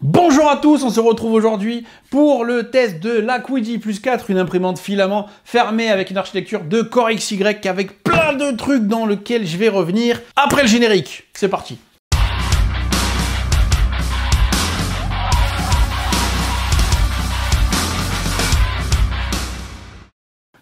Bonjour à tous, on se retrouve aujourd'hui pour le test de la Quidi Plus 4, une imprimante filament fermée avec une architecture de Core XY avec plein de trucs dans lesquels je vais revenir après le générique. C'est parti.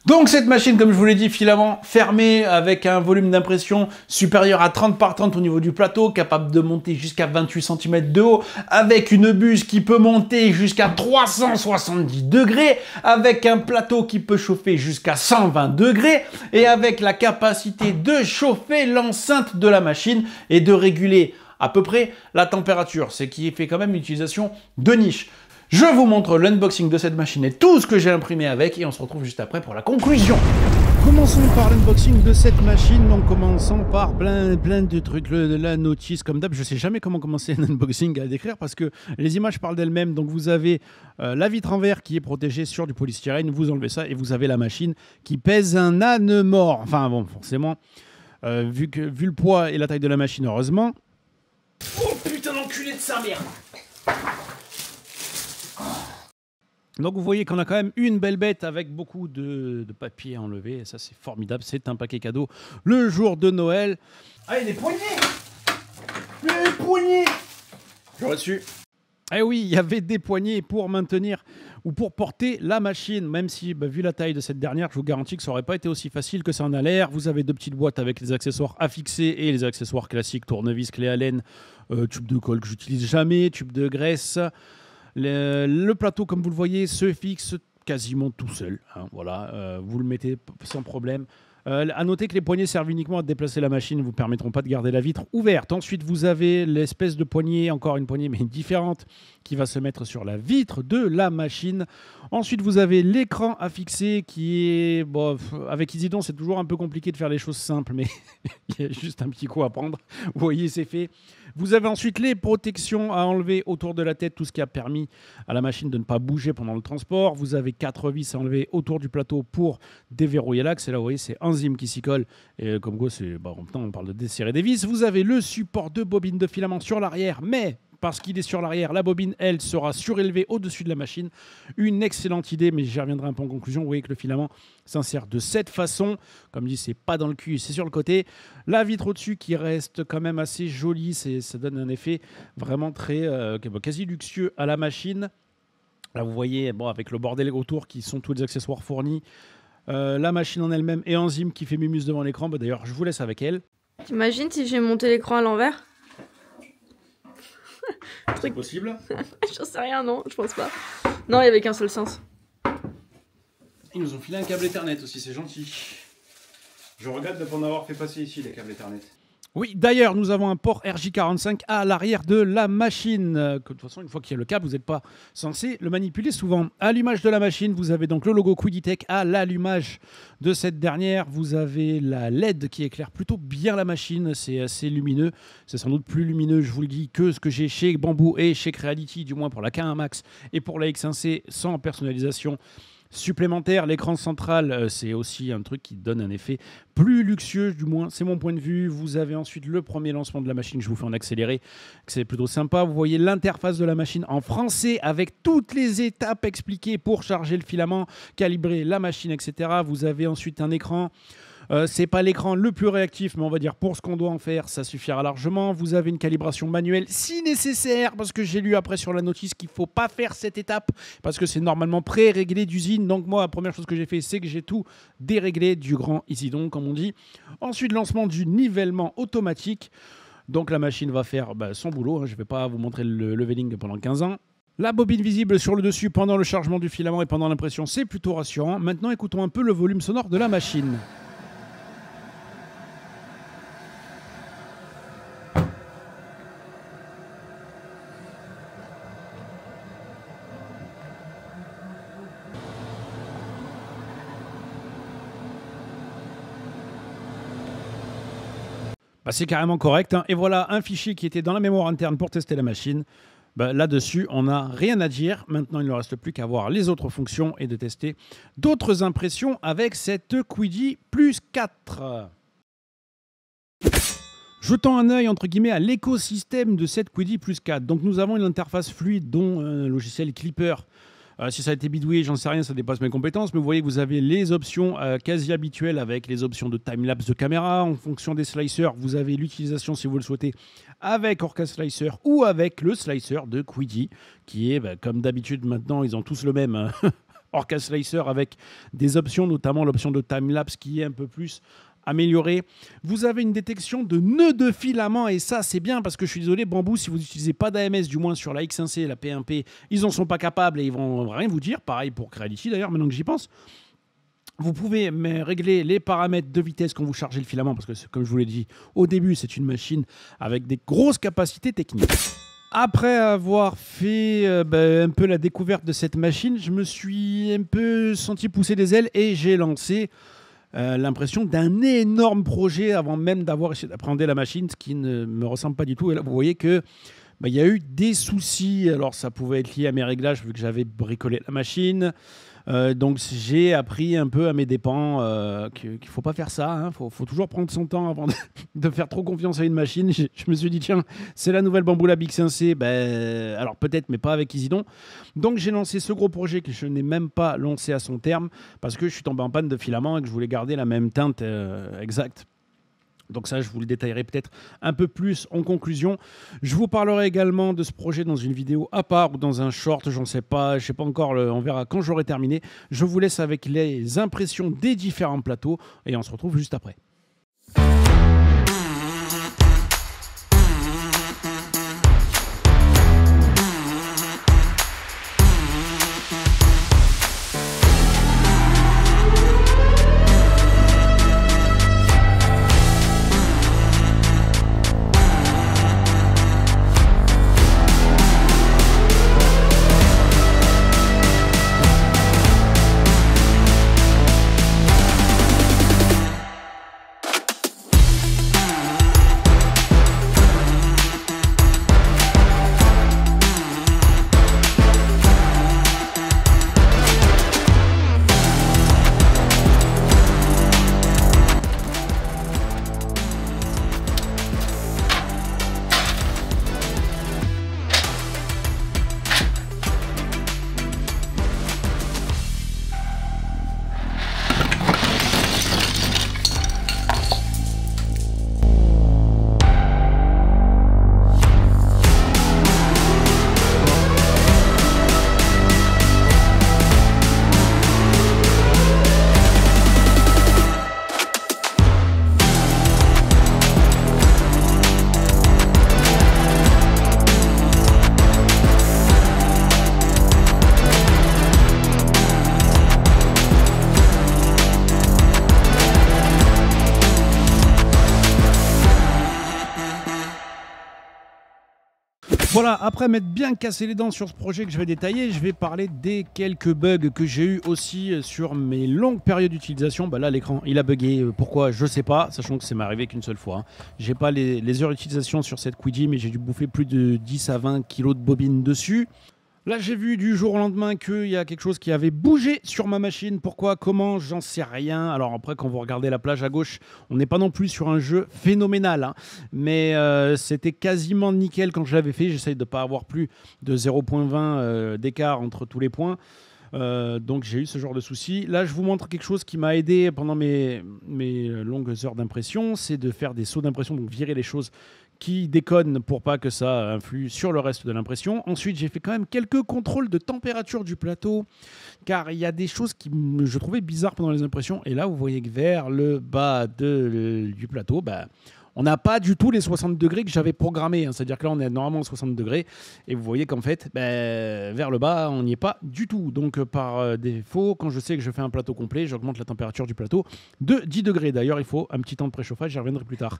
Donc cette machine, comme je vous l'ai dit, filament fermé avec un volume d'impression supérieur à 30 par 30 au niveau du plateau, capable de monter jusqu'à 28 cm de haut, avec une buse qui peut monter jusqu'à 370 degrés, avec un plateau qui peut chauffer jusqu'à 120 degrés, et avec la capacité de chauffer l'enceinte de la machine et de réguler à peu près la température, ce qui fait quand même une utilisation de niche. Je vous montre l'unboxing de cette machine et tout ce que j'ai imprimé avec et on se retrouve juste après pour la conclusion. Commençons par l'unboxing de cette machine, donc commençons par plein de trucs, la notice comme d'hab. Je sais jamais comment commencer un unboxing à décrire parce que les images parlent d'elles-mêmes. Donc vous avez la vitre en verre qui est protégée sur du polystyrène, vous enlevez ça et vous avez la machine qui pèse un âne mort. Enfin bon, forcément, vu le poids et la taille de la machine, heureusement. Oh putain d'enculé de sa mère! Donc vous voyez qu'on a quand même une belle bête avec beaucoup de papier à enlever. Et ça c'est formidable, c'est un paquet cadeau le jour de Noël. Ah, il y a des poignées! Les poignées! J'aurais su. Eh oui, il y avait des poignées pour maintenir ou pour porter la machine, même si, vu la taille de cette dernière, je vous garantis que ça n'aurait pas été aussi facile que ça en a l'air. Vous avez deux petites boîtes avec les accessoires affixés et les accessoires classiques, tournevis, clé Allen, tube de colle que j'utilise jamais, tube de graisse. Le plateau, comme vous le voyez, se fixe quasiment tout seul. Hein, voilà, vous le mettez sans problème. À noter que les poignées servent uniquement à déplacer la machine, ne vous permettront pas de garder la vitre ouverte. Ensuite, vous avez l'espèce de poignée, encore une poignée mais différente, qui va se mettre sur la vitre de la machine. Ensuite, vous avez l'écran affixé qui est... Bon, avec Isidon, c'est toujours un peu compliqué de faire les choses simples, mais il y a juste un petit coup à prendre. Vous voyez, c'est fait. Vous avez ensuite les protections à enlever autour de la tête, tout ce qui a permis à la machine de ne pas bouger pendant le transport. Vous avez 4 vis à enlever autour du plateau pour déverrouiller l'axe. Et là, vous voyez, c'est enzyme qui s'y colle. Et comme quoi, en même temps, on parle de desserrer des vis. Vous avez le support de bobine de filament sur l'arrière, mais... parce qu'il est sur l'arrière, la bobine, elle, sera surélevée au-dessus de la machine. Une excellente idée, mais j'y reviendrai un peu en conclusion. Vous voyez que le filament s'insère de cette façon. Comme dit, c'est pas dans le cul, c'est sur le côté. La vitre au-dessus qui reste quand même assez jolie. Ça donne un effet vraiment très quasi luxueux à la machine. Là, vous voyez, avec le bordel autour qui sont tous les accessoires fournis. La machine en elle-même et enzyme qui fait mumuse devant l'écran. D'ailleurs, je vous laisse avec elle. T'imagines si j'ai monté l'écran à l'envers? C'est possible? J'en sais rien, non, je pense pas. Non, il n'y avait qu'un seul sens. Ils nous ont filé un câble Ethernet aussi, c'est gentil. Je regrette de ne pas en avoir fait passer ici, les câbles Ethernet. Oui, d'ailleurs, nous avons un port RJ45 à l'arrière de la machine. De toute façon, une fois qu'il y a le câble, vous n'êtes pas censé le manipuler souvent. À l'image de la machine, vous avez donc le logo Quiditech. À l'allumage de cette dernière, vous avez la LED qui éclaire plutôt bien la machine. C'est assez lumineux. C'est sans doute plus lumineux, je vous le dis, que ce que j'ai chez Bamboo et chez Creality, du moins pour la K1 Max et pour la X1C sans personnalisation supplémentaire. L'écran central, c'est aussi un truc qui donne un effet plus luxueux, du moins c'est mon point de vue. Vous avez ensuite le premier lancement de la machine, je vous fais en accéléré, c'est plutôt sympa. Vous voyez l'interface de la machine en français avec toutes les étapes expliquées pour charger le filament, calibrer la machine, etc. Vous avez ensuite un écran. C'est pas l'écran le plus réactif, mais on va dire pour ce qu'on doit en faire, ça suffira largement. Vous avez une calibration manuelle si nécessaire, parce que j'ai lu après sur la notice qu'il faut pas faire cette étape, parce que c'est normalement pré-réglé d'usine. Donc moi, la première chose que j'ai fait, c'est que j'ai tout déréglé du grand Isidon, comme on dit. Ensuite, lancement du nivellement automatique. Donc la machine va faire son boulot. Hein. Je ne vais pas vous montrer le leveling pendant 15 ans. La bobine visible sur le dessus pendant le chargement du filament et pendant l'impression, c'est plutôt rassurant. Maintenant, écoutons un peu le volume sonore de la machine. C'est carrément correct. Hein. Et voilà un fichier qui était dans la mémoire interne pour tester la machine. Là-dessus, on n'a rien à dire. Maintenant, il ne reste plus qu'à voir les autres fonctions et de tester d'autres impressions avec cette Quidi Plus 4. Jetons un œil entre guillemets à l'écosystème de cette Quiddie Plus 4. Donc nous avons une interface fluide dont un logiciel Clipper. Si ça a été bidouillé, j'en sais rien, ça dépasse mes compétences, mais vous voyez que vous avez les options quasi habituelles avec les options de timelapse de caméra. En fonction des slicers, vous avez l'utilisation, si vous le souhaitez, avec Orca Slicer ou avec le slicer de Quiddie, qui est, comme d'habitude maintenant, ils ont tous le même Orca Slicer avec des options, notamment l'option de timelapse qui est un peu plus améliorée. Vous avez une détection de nœuds de filament et ça c'est bien parce que je suis désolé Bamboo, si vous n'utilisez pas d'AMS, du moins sur la X1C et la P1P, ils en sont pas capables et ils vont rien vous dire. Pareil pour Creality d'ailleurs, maintenant que j'y pense. Vous pouvez régler les paramètres de vitesse quand vous chargez le filament parce que comme je vous l'ai dit au début, c'est une machine avec des grosses capacités techniques. Après avoir fait un peu la découverte de cette machine, je me suis un peu senti pousser des ailes et j'ai lancé l'impression d'un énorme projet avant même d'avoir essayé d'appréhender la machine, ce qui ne me ressemble pas du tout. Et là, vous voyez que il y a eu des soucis. Alors, ça pouvait être lié à mes réglages vu que j'avais bricolé la machine. Donc, j'ai appris un peu à mes dépens qu'il ne faut pas faire ça. Il faut toujours prendre son temps avant de faire trop confiance à une machine. Je me suis dit, tiens, c'est la nouvelle Bamboo Lab X1C. Alors, peut-être, mais pas avec Isidon. Donc, j'ai lancé ce gros projet que je n'ai même pas lancé à son terme parce que je suis tombé en panne de filament et que je voulais garder la même teinte exacte. Donc ça, je vous le détaillerai peut-être un peu plus en conclusion. Je vous parlerai également de ce projet dans une vidéo à part ou dans un short, j'en sais pas, je sais pas encore, on verra quand j'aurai terminé. Je vous laisse avec les impressions des différents plateaux et on se retrouve juste après. Voilà, après m'être bien cassé les dents sur ce projet que je vais détailler, je vais parler des quelques bugs que j'ai eu aussi sur mes longues périodes d'utilisation. Là, l'écran, il a bugué. Pourquoi? Je sais pas, sachant que ça m'est arrivé qu'une seule fois. J'ai pas les heures d'utilisation sur cette Quiddie, mais j'ai dû bouffer plus de 10 à 20 kilos de bobine dessus. Là, j'ai vu du jour au lendemain qu'il y a quelque chose qui avait bougé sur ma machine. Pourquoi? Comment? J'en sais rien. Alors après, quand vous regardez la plage à gauche, on n'est pas non plus sur un jeu phénoménal. Mais c'était quasiment nickel quand je l'avais fait. J'essaye de ne pas avoir plus de 0,20 d'écart entre tous les points. Donc j'ai eu ce genre de soucis. Là, je vous montre quelque chose qui m'a aidé pendant mes longues heures d'impression. C'est de faire des sauts d'impression, donc virer les choses qui déconne pour pas que ça influe sur le reste de l'impression. Ensuite, j'ai fait quand même quelques contrôles de température du plateau, car il y a des choses qui je trouvais bizarres pendant les impressions. Et là, vous voyez que vers le bas du plateau, on n'a pas du tout les 60 degrés que j'avais programmés. C'est-à-dire que là, on est normalement à 60 degrés. Et vous voyez qu'en fait, vers le bas, on n'y est pas du tout. Donc, par défaut, quand je sais que je fais un plateau complet, j'augmente la température du plateau de 10 degrés. D'ailleurs, il faut un petit temps de préchauffage. J'y reviendrai plus tard.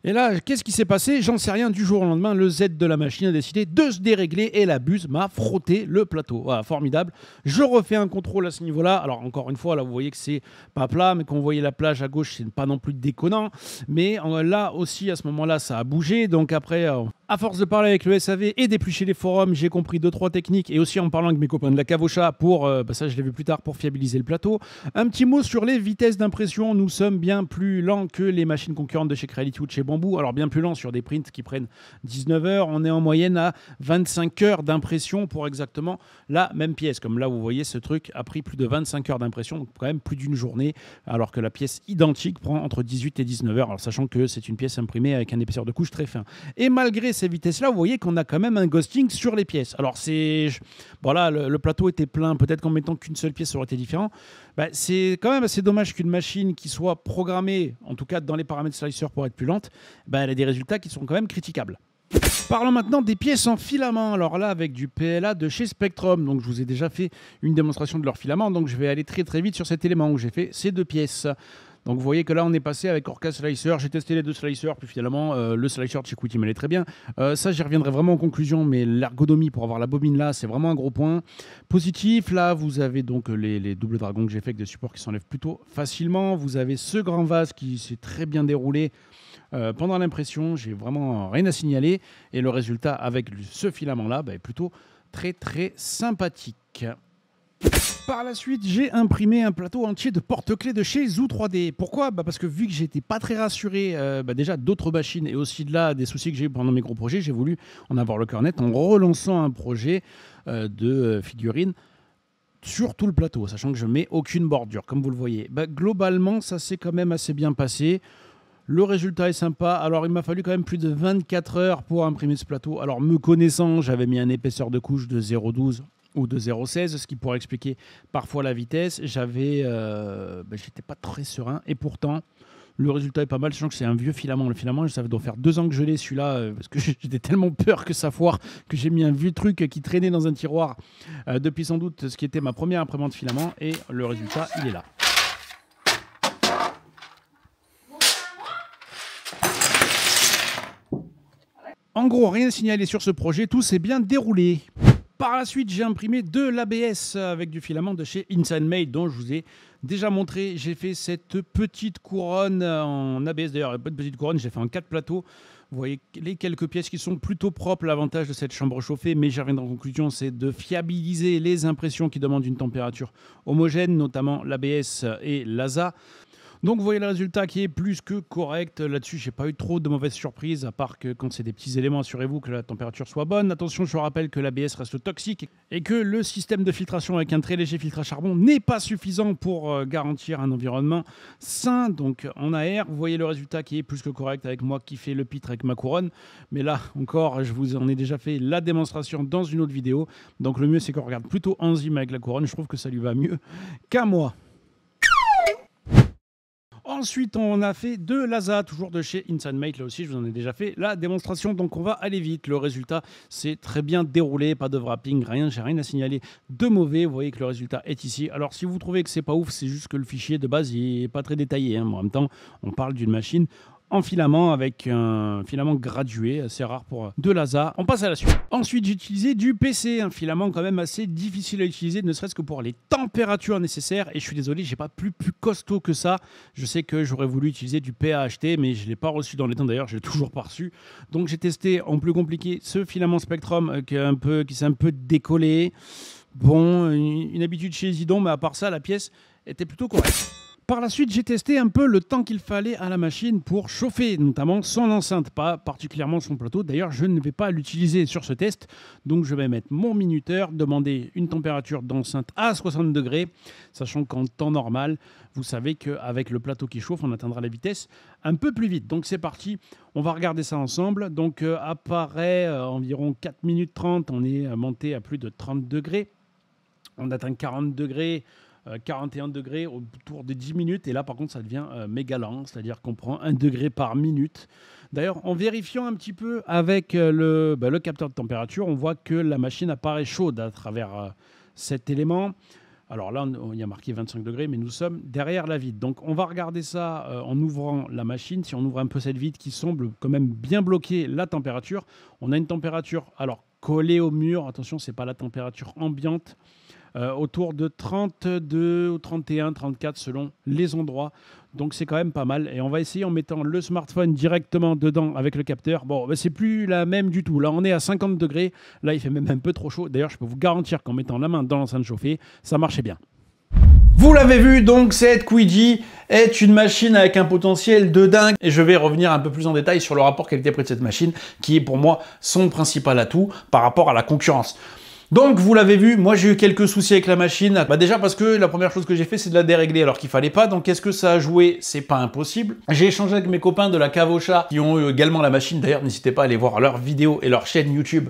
Et là, qu'est-ce qui s'est passé? J'en sais rien. Du jour au lendemain, le Z de la machine a décidé de se dérégler et la buse m'a frotté le plateau. Voilà, formidable. Je refais un contrôle à ce niveau-là. Alors, encore une fois, là, vous voyez que c'est pas plat, mais quand vous voyez la plage à gauche, c'est pas non plus déconnant. Mais là aussi, à ce moment-là, ça a bougé. Donc après À force de parler avec le SAV et d'éplucher les forums, j'ai compris 2-3 techniques et aussi en parlant avec mes copains de la cave au chat pour, ça je l'ai vu plus tard, pour fiabiliser le plateau. Un petit mot sur les vitesses d'impression. Nous sommes bien plus lents que les machines concurrentes de chez Creality ou de chez Bamboo. Alors bien plus lents sur des prints qui prennent 19 heures. On est en moyenne à 25 heures d'impression pour exactement la même pièce. Comme là vous voyez, ce truc a pris plus de 25 heures d'impression, donc quand même plus d'une journée, alors que la pièce identique prend entre 18 et 19 heures. Alors sachant que c'est une pièce imprimée avec un épaisseur de couche très fin. Et malgré ces vitesses-là, vous voyez qu'on a quand même un ghosting sur les pièces. Alors, voilà, le plateau était plein. Peut-être qu'en mettant qu'une seule pièce, ça aurait été différent. C'est quand même assez dommage qu'une machine qui soit programmée, en tout cas dans les paramètres slicer pour être plus lente, elle a des résultats qui sont quand même critiquables. Parlons maintenant des pièces en filament. Alors là, avec du PLA de chez Spectrum. Donc, je vous ai déjà fait une démonstration de leur filament. Donc, je vais aller très très vite sur cet élément où j'ai fait ces deux pièces. Donc vous voyez que là on est passé avec Orca Slicer, j'ai testé les deux slicers, puis finalement le slicer de chez Quity m'allait très bien. Ça j'y reviendrai vraiment en conclusion, mais l'ergonomie pour avoir la bobine là c'est vraiment un gros point. Positif, là vous avez donc les doubles dragons que j'ai fait avec des supports qui s'enlèvent plutôt facilement. Vous avez ce grand vase qui s'est très bien déroulé pendant l'impression, j'ai vraiment rien à signaler. Et le résultat avec ce filament là est plutôt très très sympathique. Par la suite, j'ai imprimé un plateau entier de porte-clés de chez Zoo 3D. Pourquoi ? Parce que vu que j'étais pas très rassuré déjà d'autres machines et aussi de là des soucis que j'ai eu pendant mes gros projets, j'ai voulu en avoir le cœur net en relançant un projet de figurines sur tout le plateau, sachant que je mets aucune bordure, comme vous le voyez. Globalement, ça s'est quand même assez bien passé. Le résultat est sympa. Alors, il m'a fallu quand même plus de 24 heures pour imprimer ce plateau. Alors, me connaissant, j'avais mis un épaisseur de couche de 0,12 ou de 0,16, ce qui pourrait expliquer parfois la vitesse. J'étais pas très serein et pourtant le résultat est pas mal, sachant que c'est un vieux filament. Le filament, ça doit faire 2 ans que je l'ai celui-là, parce que j'étais tellement peur que ça foire que j'ai mis un vieux truc qui traînait dans un tiroir depuis sans doute ce qui était ma première imprimante filament, et le résultat il est là. En gros, rien à signaler sur ce projet, tout s'est bien déroulé. Par la suite, j'ai imprimé de l'ABS avec du filament de chez Inside Made, dont je vous ai déjà montré. J'ai fait cette petite couronne en ABS, d'ailleurs, pas de petite couronne, j'ai fait en 4 plateaux. Vous voyez les quelques pièces qui sont plutôt propres. L'avantage de cette chambre chauffée, mais j'y reviendrai en conclusion, c'est de fiabiliser les impressions qui demandent une température homogène, notamment l'ABS et l'ASA. Donc vous voyez le résultat qui est plus que correct. Là-dessus, j'ai pas eu trop de mauvaises surprises, à part que quand c'est des petits éléments, assurez-vous que la température soit bonne. Attention, je vous rappelle que l'ABS reste toxique et que le système de filtration avec un très léger filtre à charbon n'est pas suffisant pour garantir un environnement sain, donc en AR. Vous voyez le résultat qui est plus que correct avec moi qui fais le pitre avec ma couronne. Mais là encore, je vous en ai déjà fait la démonstration dans une autre vidéo. Donc le mieux, c'est qu'on regarde plutôt Enzyme avec la couronne. Je trouve que ça lui va mieux qu'à moi. Ensuite, on a fait de l'ASA, toujours de chez Inside Mate. Là aussi, je vous en ai déjà fait la démonstration, donc on va aller vite. Le résultat, c'est très bien déroulé, pas de wrapping, rien, j'ai rien à signaler de mauvais. Vous voyez que le résultat est ici. Alors, si vous trouvez que c'est pas ouf, c'est juste que le fichier de base, il est pas très détaillé. En même temps, on parle d'une machine en filament avec un filament gradué, assez rare pour de l'ASA. On passe à la suite. Ensuite, j'ai utilisé du PC, un filament quand même assez difficile à utiliser, ne serait-ce que pour les températures nécessaires. Et je suis désolé, j'ai pas plus costaud que ça. Je sais que j'aurais voulu utiliser du PAHT, mais je l'ai pas reçu dans les temps. D'ailleurs, je l'ai toujours pas reçu. Donc j'ai testé en plus compliqué ce filament Spectrum qui s'est un peu décollé. Bon, une habitude chez Zidon, mais à part ça, la pièce était plutôt correcte. Par la suite, j'ai testé un peu le temps qu'il fallait à la machine pour chauffer, notamment son enceinte, pas particulièrement son plateau. D'ailleurs, je ne vais pas l'utiliser sur ce test, donc je vais mettre mon minuteur, demander une température d'enceinte à 60 degrés, sachant qu'en temps normal, vous savez qu'avec le plateau qui chauffe, on atteindra la vitesse un peu plus vite. Donc c'est parti, on va regarder ça ensemble. Donc apparaît environ 4 minutes 30, on est monté à plus de 30 degrés. On atteint 40 degrés. 41 degrés autour de 10 minutes, et là par contre ça devient méga lent, c'est-à-dire qu'on prend 1 degré par minute. D'ailleurs, en vérifiant un petit peu avec le capteur de température, on voit que la machine apparaît chaude à travers cet élément. Alors là, il y a marqué 25 degrés, mais nous sommes derrière la vitre. Donc on va regarder ça en ouvrant la machine. Si on ouvre un peu cette vitre qui semble quand même bien bloquer la température, on a une température alors collée au mur, attention, c'est pas la température ambiante, autour de 32 ou 31, 34 selon les endroits. Donc c'est quand même pas mal. Et on va essayer en mettant le smartphone directement dedans avec le capteur. Bon, bah, c'est plus la même du tout. Là, on est à 50 degrés. Là, il fait même un peu trop chaud. D'ailleurs, je peux vous garantir qu'en mettant la main dans l'enceinte chauffée, ça marchait bien. Vous l'avez vu, donc cette Quiji est une machine avec un potentiel de dingue. Et je vais revenir un peu plus en détail sur le rapport qualité-prix de cette machine, qui est pour moi son principal atout par rapport à la concurrence. Donc vous l'avez vu, moi j'ai eu quelques soucis avec la machine. Bah déjà parce que la première chose que j'ai fait c'est de la dérégler alors qu'il fallait pas. Donc est-ce que ça a joué? C'est pas impossible. J'ai échangé avec mes copains de la Cave au Chat qui ont eu également la machine. D'ailleurs n'hésitez pas à aller voir leurs vidéos et leur chaîne YouTube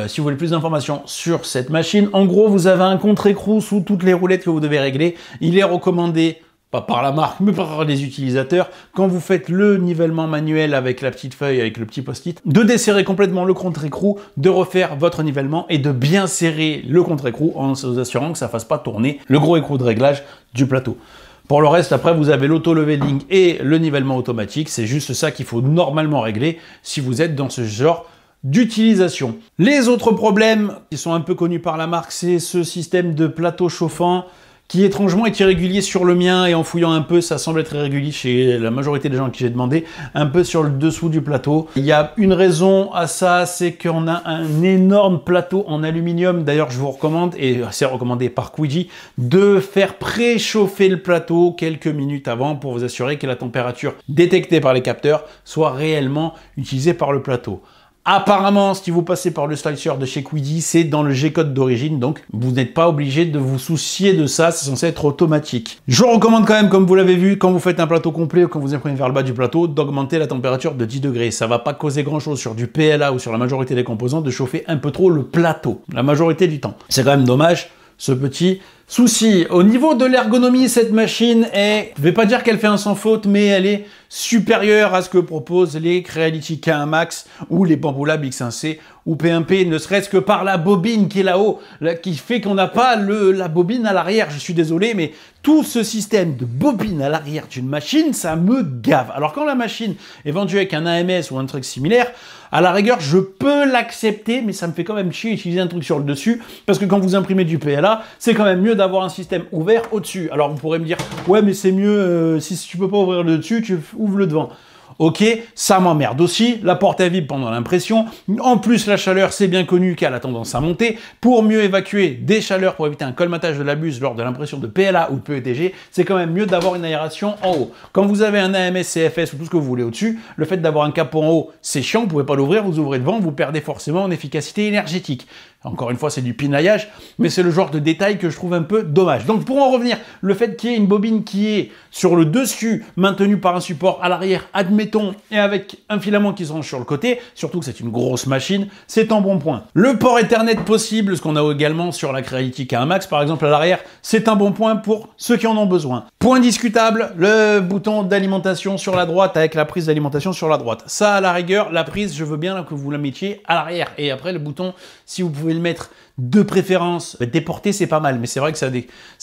si vous voulez plus d'informations sur cette machine. En gros vous avez un contre-écrou sous toutes les roulettes que vous devez régler. Il est recommandé, pas par la marque, mais par les utilisateurs, quand vous faites le nivellement manuel avec la petite feuille, avec le petit post-it, de desserrer complètement le contre-écrou, de refaire votre nivellement et de bien serrer le contre-écrou en vous assurant que ça ne fasse pas tourner le gros écrou de réglage du plateau. Pour le reste, après, vous avez l'auto-leveling et le nivellement automatique. C'est juste ça qu'il faut normalement régler si vous êtes dans ce genre d'utilisation. Les autres problèmes qui sont un peu connus par la marque, c'est ce système de plateau chauffant qui étrangement est irrégulier sur le mien, et en fouillant un peu, ça semble être irrégulier chez la majorité des gens à qui j'ai demandé, un peu sur le dessous du plateau. Il y a une raison à ça, c'est qu'on a un énorme plateau en aluminium. D'ailleurs, je vous recommande, et c'est recommandé par Quiji, de faire préchauffer le plateau quelques minutes avant pour vous assurer que la température détectée par les capteurs soit réellement utilisée par le plateau. Apparemment, si vous passez par le slicer de chez Quiji, c'est dans le G-code d'origine, donc vous n'êtes pas obligé de vous soucier de ça, c'est censé être automatique. Je vous recommande quand même, comme vous l'avez vu, quand vous faites un plateau complet ou quand vous imprimez vers le bas du plateau, d'augmenter la température de 10 degrés. Ça va pas causer grand-chose sur du PLA ou sur la majorité des composants de chauffer un peu trop le plateau, la majorité du temps. C'est quand même dommage, ce petit souci. Au niveau de l'ergonomie, cette machine est, je vais pas dire qu'elle fait un sans faute, mais elle est supérieure à ce que proposent les Creality K1 Max ou les Bambu Lab X1C ou P1P, ne serait-ce que par la bobine qui est là-haut, qui fait qu'on n'a pas la bobine à l'arrière. Je suis désolé, mais tout ce système de bobine à l'arrière d'une machine, ça me gave. Alors quand la machine est vendue avec un AMS ou un truc similaire, à la rigueur, je peux l'accepter, mais ça me fait quand même chier utiliser un truc sur le dessus, parce que quand vous imprimez du PLA, c'est quand même mieux d'avoir un système ouvert au-dessus. Alors vous pourrez me dire, ouais, mais c'est mieux, si tu peux pas ouvrir le dessus, tu ouvres le devant. Ok, ça m'emmerde aussi, la porte elle vibre pendant l'impression. En plus, la chaleur, c'est bien connu qu'elle a tendance à monter. Pour mieux évacuer des chaleurs, pour éviter un colmatage de la buse lors de l'impression de PLA ou de PETG, c'est quand même mieux d'avoir une aération en haut. Quand vous avez un AMS, CFS ou tout ce que vous voulez au-dessus, le fait d'avoir un capot en haut, c'est chiant, vous pouvez pas l'ouvrir, vous ouvrez devant, vous perdez forcément en efficacité énergétique. Encore une fois, c'est du pinaillage, mais c'est le genre de détail que je trouve un peu dommage. Donc pour en revenir, le fait qu'il y ait une bobine qui est sur le dessus, maintenue par un support à l'arrière, admettons, et avec un filament qui se range sur le côté, surtout que c'est une grosse machine, c'est un bon point. Le port Ethernet possible, ce qu'on a également sur la Creality K1 Max, par exemple à l'arrière, c'est un bon point pour ceux qui en ont besoin. Point discutable, le bouton d'alimentation sur la droite avec la prise d'alimentation sur la droite. Ça, à la rigueur, la prise, je veux bien que vous la mettiez à l'arrière. Et après, le bouton, si vous pouvez le mettre de préférence déporté, c'est pas mal, mais c'est vrai que ça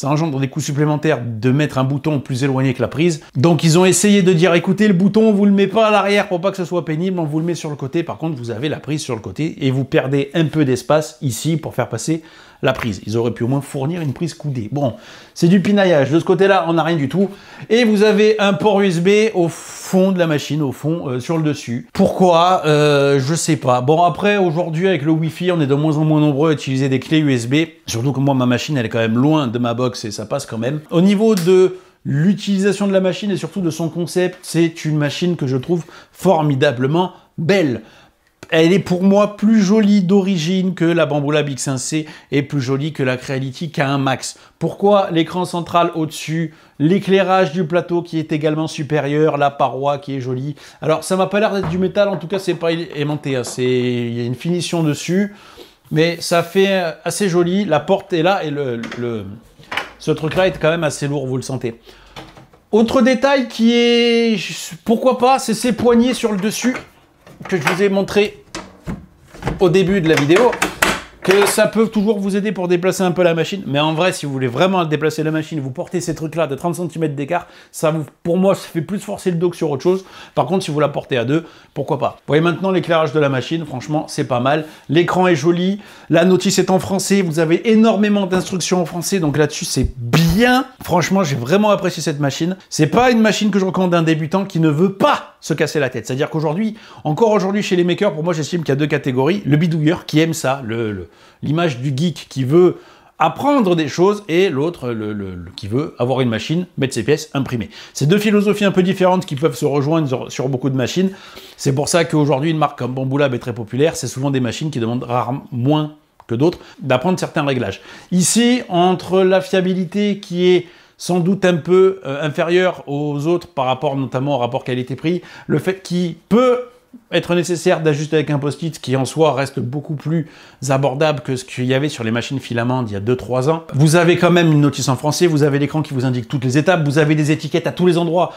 engendre des coûts supplémentaires de mettre un bouton plus éloigné que la prise. Donc ils ont essayé de dire, écoutez, le bouton, on vous le met pas à l'arrière pour pas que ce soit pénible, on vous le met sur le côté. Par contre, vous avez la prise sur le côté et vous perdez un peu d'espace ici pour faire passer la prise. Ils auraient pu au moins fournir une prise coudée. Bon, c'est du pinaillage. De ce côté-là, on n'a rien du tout. Et vous avez un port USB au fond de la machine, au fond, sur le dessus. Pourquoi je sais pas. Bon, après, aujourd'hui, avec le Wi-Fi, on est de moins en moins nombreux à utiliser des clés USB. Surtout que moi, ma machine, elle est quand même loin de ma box et ça passe quand même. Au niveau de l'utilisation de la machine et surtout de son concept, c'est une machine que je trouve formidablement belle. Elle est pour moi plus jolie d'origine que la Bambu Lab X1C et plus jolie que la Creality K1 Max. Pourquoi? L'écran central au-dessus, l'éclairage du plateau qui est également supérieur, la paroi qui est jolie. Alors ça m'a pas l'air d'être du métal, en tout cas c'est pas aimanté, hein. Il y a une finition dessus, mais ça fait assez joli. La porte est là et ce truc-là est quand même assez lourd, vous le sentez. Autre détail qui est, pourquoi pas, c'est ces poignées sur le dessus que je vous ai montré au début de la vidéo. que ça peut toujours vous aider pour déplacer un peu la machine, mais en vrai, si vous voulez vraiment déplacer la machine, vous portez ces trucs-là de 30 cm d'écart, ça vous, pour moi, ça fait plus forcer le dos que sur autre chose. Par contre, si vous la portez à deux, pourquoi pas. Vous voyez maintenant l'éclairage de la machine, franchement, c'est pas mal. L'écran est joli, la notice est en français, vous avez énormément d'instructions en français, donc là-dessus, c'est bien. Franchement, j'ai vraiment apprécié cette machine. C'est pas une machine que je recommande à un débutant qui ne veut pas se casser la tête. C'est-à-dire qu'aujourd'hui, encore aujourd'hui chez les makers, pour moi, j'estime qu'il y a deux catégories. Le bidouilleur qui aime ça, l'image du geek qui veut apprendre des choses, et l'autre qui veut avoir une machine, mettre ses pièces, imprimer. C'est deux philosophies un peu différentes qui peuvent se rejoindre sur beaucoup de machines. C'est pour ça qu'aujourd'hui, une marque comme Bambu Lab est très populaire. C'est souvent des machines qui demandent rarement moins que d'autres d'apprendre certains réglages. Ici, entre la fiabilité qui est sans doute un peu inférieure aux autres par rapport notamment au rapport qualité-prix, le fait qu'il peut être nécessaire d'ajuster avec un post-it qui en soi reste beaucoup plus abordable que ce qu'il y avait sur les machines filamantes il y a 2-3 ans. Vous avez quand même une notice en français, vous avez l'écran qui vous indique toutes les étapes, vous avez des étiquettes à tous les endroits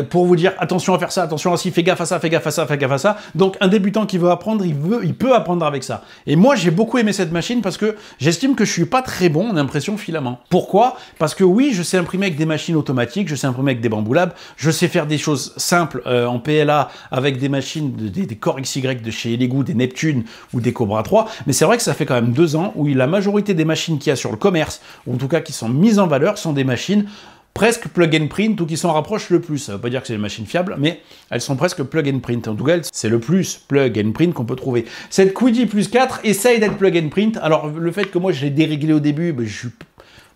pour vous dire attention à faire ça, attention à ci, fais gaffe à ça, fais gaffe à ça, fais gaffe à ça. Donc un débutant qui veut apprendre, il peut apprendre avec ça. Et moi j'ai beaucoup aimé cette machine parce que j'estime que je suis pas très bon en impression filament. Pourquoi? Parce que oui, je sais imprimer avec des machines automatiques, je sais imprimer avec des Bambu Lab, je sais faire des choses simples en PLA avec des machines des Core XY de chez Elegoo, des Neptune ou des Cobra 3, mais c'est vrai que ça fait quand même 2 ans où la majorité des machines qu'il y a sur le commerce, ou en tout cas qui sont mises en valeur, sont des machines presque plug and print ou qui s'en rapprochent le plus. Ça ne veut pas dire que c'est des machines fiables, mais elles sont presque plug and print. En tout cas, c'est le plus plug and print qu'on peut trouver. Cette Quidi Plus 4 essaye d'être plug and print. Alors, le fait que moi, je l'ai déréglé au début, ben, je suis...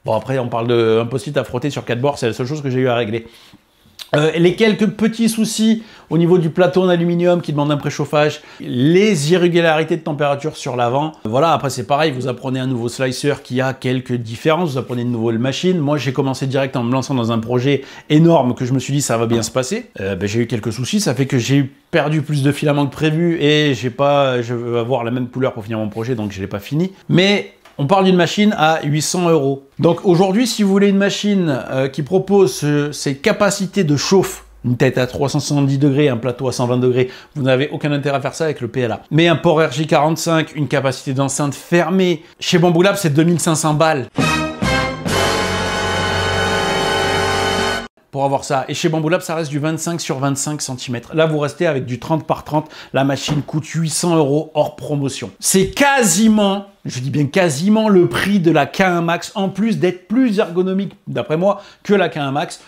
Bon, après, on parle d'un post-it à frotter sur 4 bords, c'est la seule chose que j'ai eu à régler. Les quelques petits soucis au niveau du plateau en aluminium qui demande un préchauffage, les irrégularités de température sur l'avant. Voilà, après c'est pareil, vous apprenez un nouveau slicer qui a quelques différences, vous apprenez une nouvelle machine. Moi j'ai commencé direct en me lançant dans un projet énorme que je me suis dit ça va bien se passer. J'ai eu quelques soucis, ça fait que j'ai perdu plus de filaments que prévu et je veux avoir la même couleur pour finir mon projet, donc je l'ai pas fini. Mais on parle d'une machine à 800 €. Donc aujourd'hui, si vous voulez une machine qui propose ces capacités de chauffe, une tête à 370 degrés, un plateau à 120 degrés, vous n'avez aucun intérêt à faire ça avec le PLA. Mais un port RJ45, une capacité d'enceinte fermée, chez Bambu Lab, c'est 2500 balles. Pour avoir ça. Et chez Bambu Lab, ça reste du 25 sur 25 cm. Là, vous restez avec du 30 par 30. La machine coûte 800 € hors promotion. C'est quasiment, je dis bien quasiment, le prix de la K1 Max, en plus d'être plus ergonomique, d'après moi, que la K1 Max.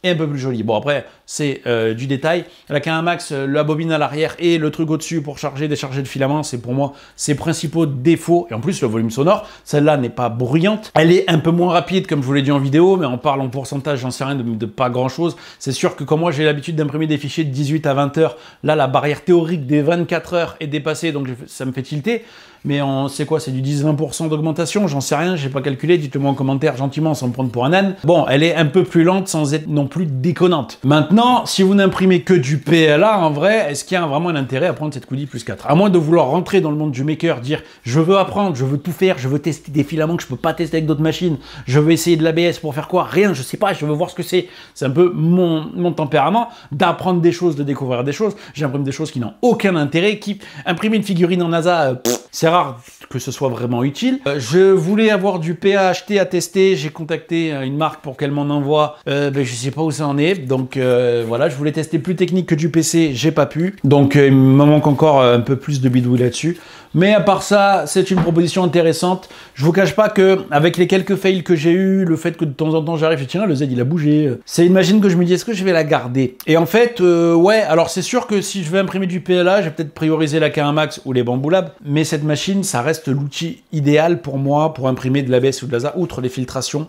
Et un peu plus joli. Bon, après, c'est du détail. La K1 Max, la bobine à l'arrière et le truc au-dessus pour charger, décharger le filament, c'est pour moi ses principaux défauts. Et en plus, le volume sonore, celle-là n'est pas bruyante. Elle est un peu moins rapide, comme je vous l'ai dit en vidéo, mais on parle en pourcentage, j'en sais rien, de pas grand-chose. C'est sûr que comme moi, j'ai l'habitude d'imprimer des fichiers de 18 à 20 heures, là, la barrière théorique des 24 heures est dépassée, donc ça me fait tilter. Mais on sait quoi, c'est du 10-20% d'augmentation, j'en sais rien, j'ai pas calculé, dites-le moi en commentaire gentiment sans me prendre pour un âne. Bon, elle est un peu plus lente sans être non plus déconnante. Maintenant, si vous n'imprimez que du PLA, en vrai, est-ce qu'il y a vraiment un intérêt à prendre cette Quidi Plus 4? À moins de vouloir rentrer dans le monde du maker, dire je veux apprendre, je veux tout faire, je veux tester des filaments que je peux pas tester avec d'autres machines, je veux essayer de l'ABS pour faire quoi? Rien, je sais pas, je veux voir ce que c'est. C'est un peu mon tempérament d'apprendre des choses, de découvrir des choses. J'imprime des choses qui n'ont aucun intérêt, imprimer une figurine en NASA, c'est rare que ce soit vraiment utile. Je voulais avoir du PA acheté à tester, j'ai contacté une marque pour qu'elle m'en envoie, je sais pas où ça en est, donc voilà, je voulais tester plus technique que du PC, j'ai pas pu, donc il me manque encore un peu plus de bidouille là-dessus. Mais à part ça, c'est une proposition intéressante. Je vous cache pas que avec les quelques fails que j'ai eu, le fait que de temps en temps j'arrive et tiens, le Z il a bougé, c'est une machine que je me dis est-ce que je vais la garder? Et en fait, ouais, alors c'est sûr que si je veux imprimer du PLA, je vais peut-être prioriser la K1 Max ou les Bambu Lab, mais cette machine, ça reste l'outil idéal pour moi pour imprimer de l'ABS ou de l'ASA, outre les filtrations.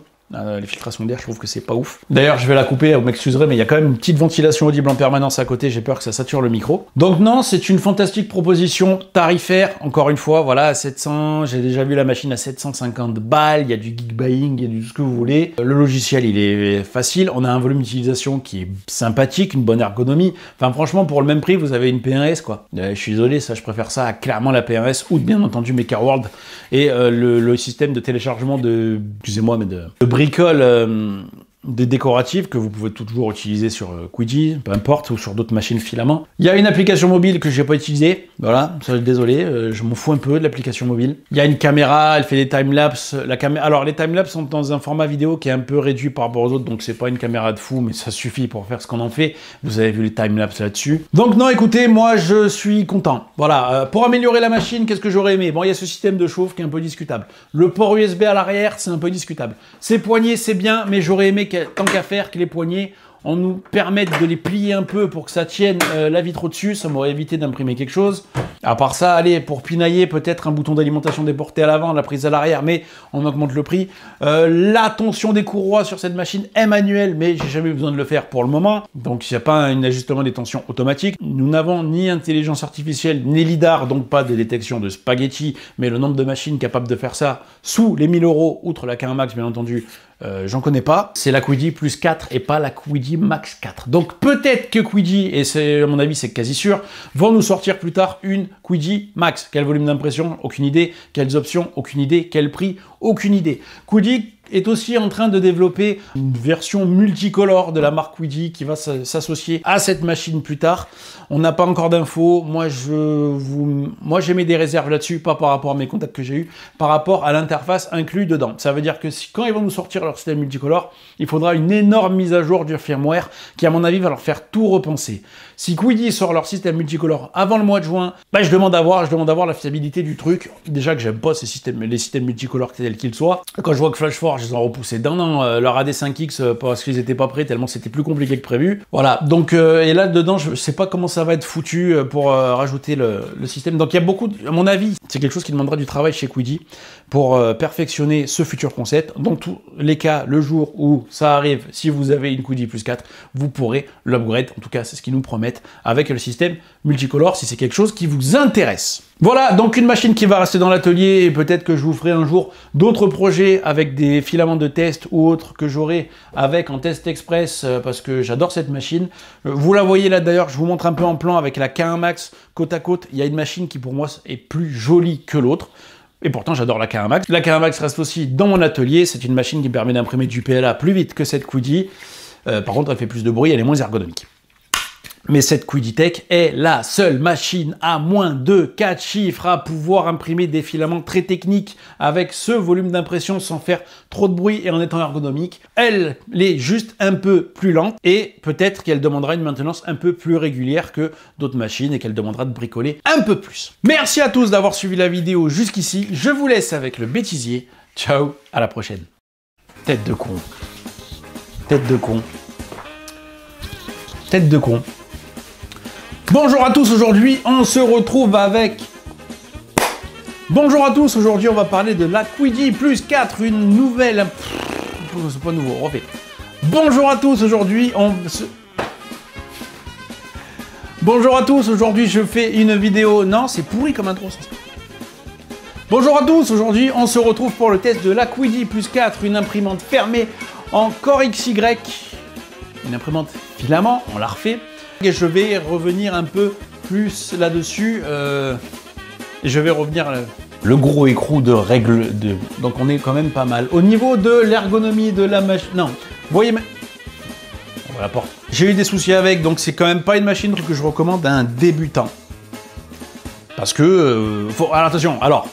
Les filtrations d'air, je trouve que c'est pas ouf. D'ailleurs, je vais la couper, vous m'excuserez, mais il y a quand même une petite ventilation audible en permanence à côté, j'ai peur que ça sature le micro. Donc non, c'est une fantastique proposition tarifaire, encore une fois, voilà, à 700, j'ai déjà vu la machine à 750 balles, il y a du geek buying, il y a du ce que vous voulez. Le logiciel, il est facile, on a un volume d'utilisation qui est sympathique, une bonne ergonomie. Enfin, franchement, pour le même prix, vous avez une P1S, quoi. Je suis désolé, ça, je préfère ça à clairement la P1S, ou bien entendu MakerWorld, et le système de téléchargement de, excusez-moi, mais de bricole des décoratives que vous pouvez toujours utiliser sur Quiddy, peu importe, ou sur d'autres machines filaments. Il y a une application mobile que je n'ai pas utilisée. Voilà, désolé, je m'en fous un peu de l'application mobile. Il y a une caméra, elle fait des timelapses. Alors, les timelapses sont dans un format vidéo qui est un peu réduit par rapport aux autres, donc c'est pas une caméra de fou, mais ça suffit pour faire ce qu'on en fait. Vous avez vu les timelapses là-dessus. Donc non, écoutez, moi je suis content. Voilà, pour améliorer la machine, qu'est-ce que j'aurais aimé? Bon, il y a ce système de chauffe qui est un peu discutable. Le port USB à l'arrière, c'est un peu discutable. Ces poignées, c'est bien, mais j'aurais aimé, tant qu'à faire, que les poignées, on nous permette de les plier un peu pour que ça tienne la vitre au-dessus. Ça m'aurait évité d'imprimer quelque chose. À part ça, allez, pour pinailler, peut-être un bouton d'alimentation déporté à l'avant, la prise à l'arrière, mais on augmente le prix. La tension des courroies sur cette machine est manuelle, mais j'ai jamais eu besoin de le faire pour le moment. Donc, il n'y a pas un ajustement des tensions automatique. Nous n'avons ni intelligence artificielle, ni lidar, donc pas de détection de spaghetti, mais le nombre de machines capables de faire ça sous les 1000 €, outre la K1 Max, bien entendu, j'en connais pas. C'est la Quiddy plus 4 et pas la Quiddy Max 4. Donc peut-être que Quiddy, et c'est à mon avis c'est quasi sûr, vont nous sortir plus tard une Quiddy Max. Quel volume d'impression? Aucune idée. Quelles options? Aucune idée. Quel prix? Aucune idée. Quiddy est aussi en train de développer une version multicolore de la marque Quiddy qui va s'associer à cette machine plus tard. On n'a pas encore d'infos. Moi, j'ai mis des réserves là-dessus, pas par rapport à mes contacts que j'ai eus, par rapport à l'interface inclus dedans. Ça veut dire que quand ils vont nous sortir leur système multicolore, il faudra une énorme mise à jour du firmware qui, à mon avis, va leur faire tout repenser. Si Quiddy sort leur système multicolore avant le mois de juin, bah, je demande à voir la fiabilité du truc. Déjà que j'aime pas les systèmes multicolores tels qu'ils soient. Quand je vois que Flash Forge, ils ont repoussé d'un an leur AD5X parce qu'ils n'étaient pas prêts, tellement c'était plus compliqué que prévu. Voilà, donc, et là-dedans, je sais pas comment ça va être foutu pour rajouter le système. Donc il y a beaucoup, à mon avis, c'est quelque chose qui demandera du travail chez Quiddy pour perfectionner ce futur concept. Dans tous les cas, le jour où ça arrive, si vous avez une Quiddy plus 4, vous pourrez l'upgrade. En tout cas, c'est ce qu'ils nous promettent avec le système multicolore, si c'est quelque chose qui vous intéresse. Voilà, donc une machine qui va rester dans l'atelier, et peut-être que je vous ferai un jour d'autres projets avec des filaments de test ou autres que j'aurai avec en test express, parce que j'adore cette machine. Vous la voyez là d'ailleurs, je vous montre un peu en plan avec la K1 Max côte à côte. Il y a une machine qui pour moi est plus jolie que l'autre. Et pourtant, j'adore la K1 Max. La K1 Max reste aussi dans mon atelier. C'est une machine qui me permet d'imprimer du PLA plus vite que cette Quiddy. Par contre, elle fait plus de bruit, elle est moins ergonomique. Mais cette Quiddy Tech est la seule machine à moins de 4 chiffres à pouvoir imprimer des filaments très techniques avec ce volume d'impression sans faire trop de bruit et en étant ergonomique. Elle est juste un peu plus lente et peut-être qu'elle demandera une maintenance un peu plus régulière que d'autres machines et qu'elle demandera de bricoler un peu plus. Merci à tous d'avoir suivi la vidéo jusqu'ici. Je vous laisse avec le bêtisier. Ciao, à la prochaine. Tête de con. Tête de con. Tête de con. Bonjour à tous, aujourd'hui on se retrouve avec... Bonjour à tous, aujourd'hui on va parler de la Quiddy plus 4, une nouvelle... C'est pas nouveau, on refait. Bonjour à tous, aujourd'hui Bonjour à tous, aujourd'hui je fais une vidéo... Non, c'est pourri comme intro ça. Bonjour à tous, aujourd'hui on se retrouve pour le test de la Quiddy plus 4, une imprimante fermée en Core XY. Une imprimante filament, on l'a refait. Et je vais revenir un peu plus là-dessus. Je vais revenir le gros écrou de règles de... Donc on est quand même pas mal. Au niveau de l'ergonomie de la machine... Non, vous voyez... On va la porte. J'ai eu des soucis avec, donc c'est quand même pas une machine que je recommande à un débutant. Parce que... Alors attention, alors...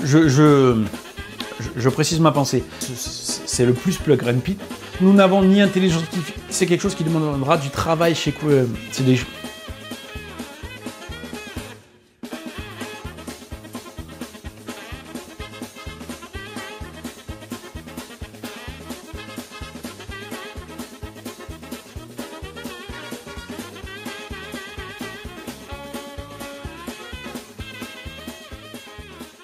Je précise ma pensée. C'est le plus plug and play. Nous n'avons ni intelligence artificielle. C'est quelque chose qui demandera du travail chez quoi. C'est des